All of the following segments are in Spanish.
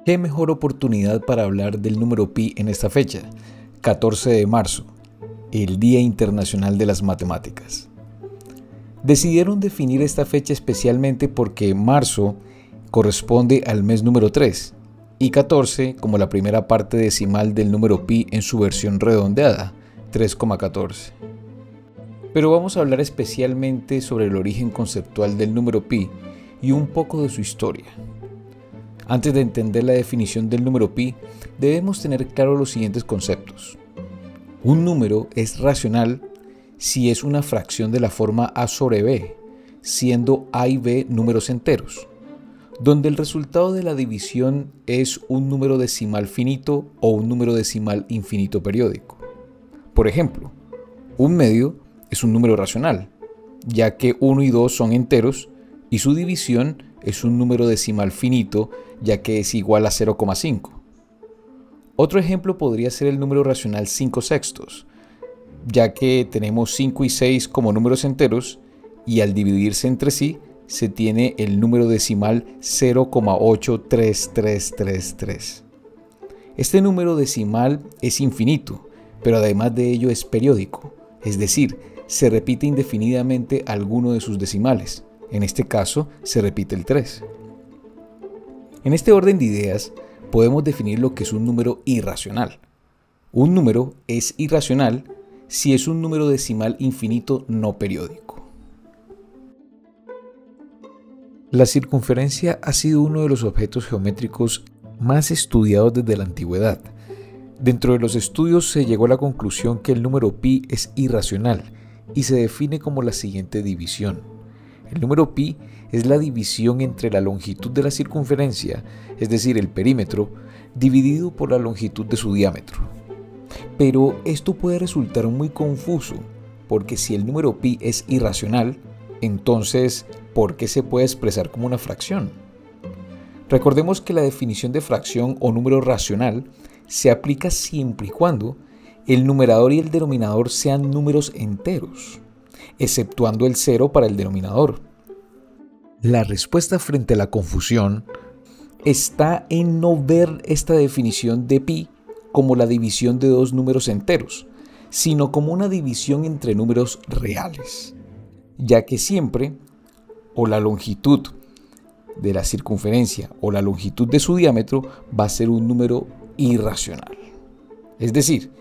¿Qué mejor oportunidad para hablar del número pi en esta fecha? 14 de marzo, el Día Internacional de las Matemáticas. Decidieron definir esta fecha especialmente porque marzo corresponde al mes número 3 y 14 como la primera parte decimal del número pi en su versión redondeada, 3,14. Pero vamos a hablar especialmente sobre el origen conceptual del número pi y un poco de su historia. Antes de entender la definición del número pi, debemos tener claro los siguientes conceptos. Un número es racional si es una fracción de la forma a sobre b, siendo a y b números enteros, donde el resultado de la división es un número decimal finito o un número decimal infinito periódico. Por ejemplo, un medio es un número racional, ya que 1 y 2 son enteros y su división es un número decimal finito, ya que es igual a 0,5. Otro ejemplo podría ser el número racional 5/6, ya que tenemos 5 y 6 como números enteros y al dividirse entre sí se tiene el número decimal 0,83333. Este número decimal es infinito, pero además de ello es periódico, es decir, se repite indefinidamente alguno de sus decimales. En este caso, se repite el 3. En este orden de ideas, podemos definir lo que es un número irracional. Un número es irracional si es un número decimal infinito no periódico. La circunferencia ha sido uno de los objetos geométricos más estudiados desde la antigüedad. Dentro de los estudios se llegó a la conclusión que el número pi es irracional y se define como la siguiente división. El número pi es la división entre la longitud de la circunferencia, es decir, el perímetro, dividido por la longitud de su diámetro. Pero esto puede resultar muy confuso, porque si el número pi es irracional, entonces, ¿por qué se puede expresar como una fracción? Recordemos que la definición de fracción o número racional se aplica siempre y cuando el numerador y el denominador sean números enteros, exceptuando el 0 para el denominador. La respuesta frente a la confusión está en no ver esta definición de pi como la división de dos números enteros, sino como una división entre números reales, ya que siempre o la longitud de la circunferencia o la longitud de su diámetro va a ser un número irracional. Es decir,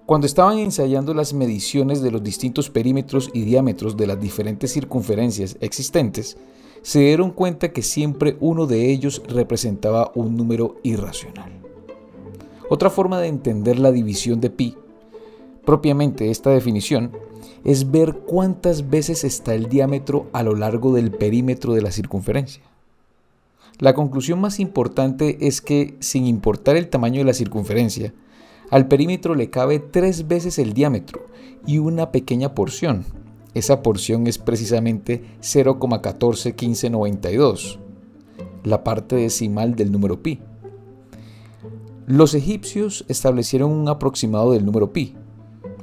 cuando estaban ensayando las mediciones de los distintos perímetros y diámetros de las diferentes circunferencias existentes, se dieron cuenta que siempre uno de ellos representaba un número irracional. Otra forma de entender la división de pi, propiamente esta definición, es ver cuántas veces está el diámetro a lo largo del perímetro de la circunferencia. La conclusión más importante es que, sin importar el tamaño de la circunferencia, al perímetro le cabe 3 veces el diámetro y una pequeña porción. Esa porción es precisamente 0,141592, la parte decimal del número pi. Los egipcios establecieron un aproximado del número pi.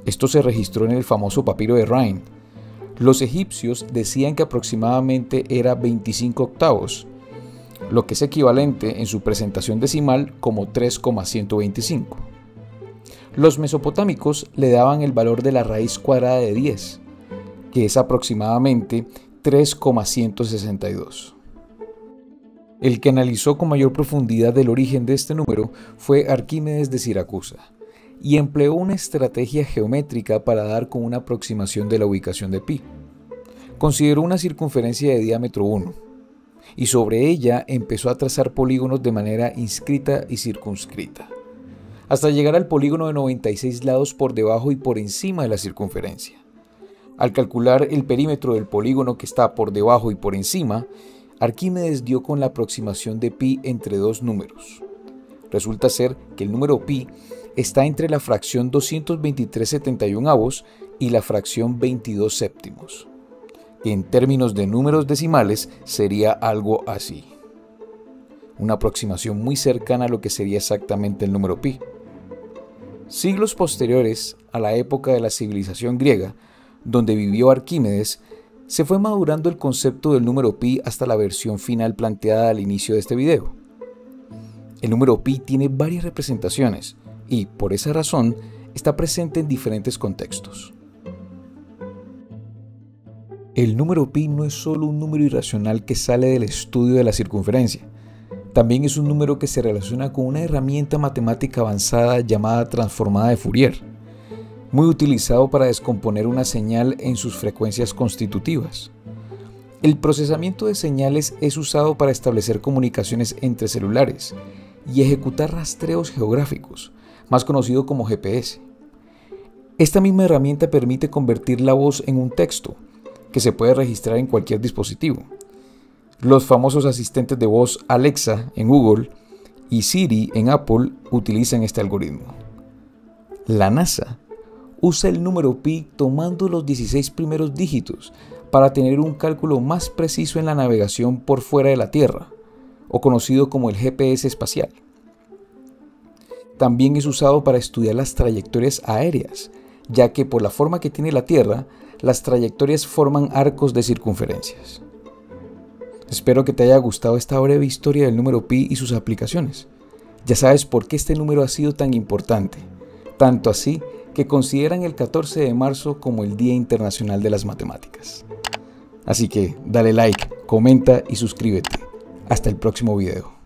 Esto se registró en el famoso papiro de Rhind. Los egipcios decían que aproximadamente era 25 octavos, lo que es equivalente en su presentación decimal como 3,125. Los mesopotámicos le daban el valor de la raíz cuadrada de 10, que es aproximadamente 3,162. El que analizó con mayor profundidad el origen de este número fue Arquímedes de Siracusa, y empleó una estrategia geométrica para dar con una aproximación de la ubicación de pi. Consideró una circunferencia de diámetro 1, y sobre ella empezó a trazar polígonos de manera inscrita y circunscrita, hasta llegar al polígono de 96 lados por debajo y por encima de la circunferencia. Al calcular el perímetro del polígono que está por debajo y por encima, Arquímedes dio con la aproximación de pi entre dos números. Resulta ser que el número pi está entre la fracción 223/71 y la fracción 22 séptimos. En términos de números decimales sería algo así. Una aproximación muy cercana a lo que sería exactamente el número pi. Siglos posteriores a la época de la civilización griega, donde vivió Arquímedes, se fue madurando el concepto del número pi hasta la versión final planteada al inicio de este video. El número pi tiene varias representaciones y, por esa razón, está presente en diferentes contextos. El número pi no es solo un número irracional que sale del estudio de la circunferencia. También es un número que se relaciona con una herramienta matemática avanzada llamada transformada de Fourier, muy utilizado para descomponer una señal en sus frecuencias constitutivas. El procesamiento de señales es usado para establecer comunicaciones entre celulares y ejecutar rastreos geográficos, más conocido como GPS. Esta misma herramienta permite convertir la voz en un texto, que se puede registrar en cualquier dispositivo. Los famosos asistentes de voz Alexa en Google y Siri en Apple utilizan este algoritmo. La NASA usa el número pi tomando los 16 primeros dígitos para tener un cálculo más preciso en la navegación por fuera de la Tierra, o conocido como el GPS espacial. También es usado para estudiar las trayectorias aéreas, ya que por la forma que tiene la Tierra, las trayectorias forman arcos de circunferencias. Espero que te haya gustado esta breve historia del número pi y sus aplicaciones. Ya sabes por qué este número ha sido tan importante, tanto así que consideran el 14 de marzo como el Día Internacional de las Matemáticas. Así que dale like, comenta y suscríbete. Hasta el próximo video.